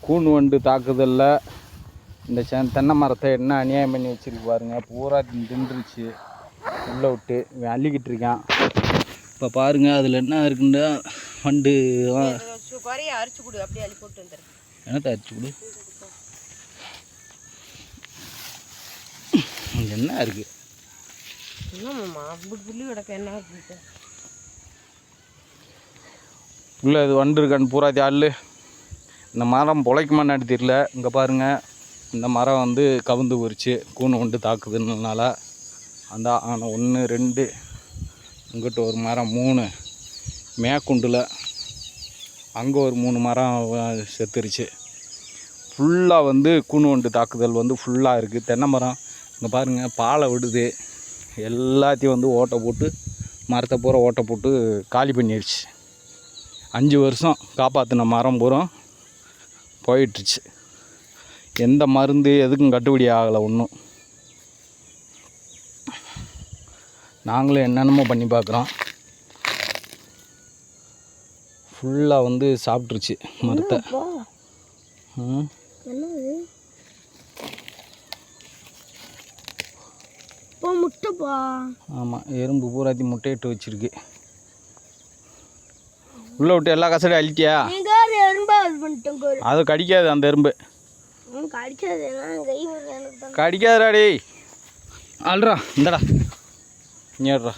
கூன் வண்டு தாக்குதலில் இந்த தென்னை மரத்தை என்ன அநியாயம் பண்ணி வச்சுருக்கு பாருங்க. பூரா தின்றுச்சு உள்ளே விட்டு இவன் அள்ளிக்கிட்டு இருக்கான். இப்போ பாருங்கள் அதில் என்ன இருக்குன்னு வண்டு அரிச்சு கொடு, அப்படியே அள்ளி போட்டு வந்துடுறேன். என்னத்தை அரிச்சு கொடு? என்ன இருக்குது? என்னம்மா அப்படி புள்ளி கிடக்க என்ன இருக்குது? உள்ளே இது வண்டு இருக்கான்னு பூராத்தி அள்ளு. இந்த மரம் பொழைக்குமான்னு தெரியல. இங்கே பாருங்கள், இந்த மரம் வந்து கவுந்து போயிடுச்சு கூன் வண்டு தாக்குதுனால. அந்த 1 2 இங்கிட்ட ஒரு மரம் 3 மேற்குண்டில் அங்கே ஒரு 3 மரம் செத்துருச்சு. ஃபுல்லாக வந்து கூன் வண்டு தாக்குதல் வந்து ஃபுல்லாக இருக்குது. தென்னை மரம் இங்கே பாருங்கள் பாலை விடுது. எல்லாத்தையும் வந்து ஓட்டை போட்டு மரத்தை பூரா ஓட்டை போட்டு காலி பண்ணிடுச்சு. 5 வருஷம் காப்பாற்றின மரம் பூரா போயிட்டுருச்சு. எந்த மருந்து எதுக்கும் கட்டுப்படி ஆகலை ஒன்றும். நாங்களும் என்னென்னமோ பண்ணி பார்க்குறோம். ஃபுல்லாக வந்து சாப்பிட்ருச்சு மரத்தை. முட்டைப்பா. ஆமாம், எறும்பு பூராத்தி முட்டையிட்டு வச்சிருக்கு. உள்ளே விட்டு எல்லா கசடையும் அழிட்டியா? அது கடிக்காது அந்த எறும்பு. கடிக்காதுடா டேய். அல்றா இந்தடா. இங்கேடுறா.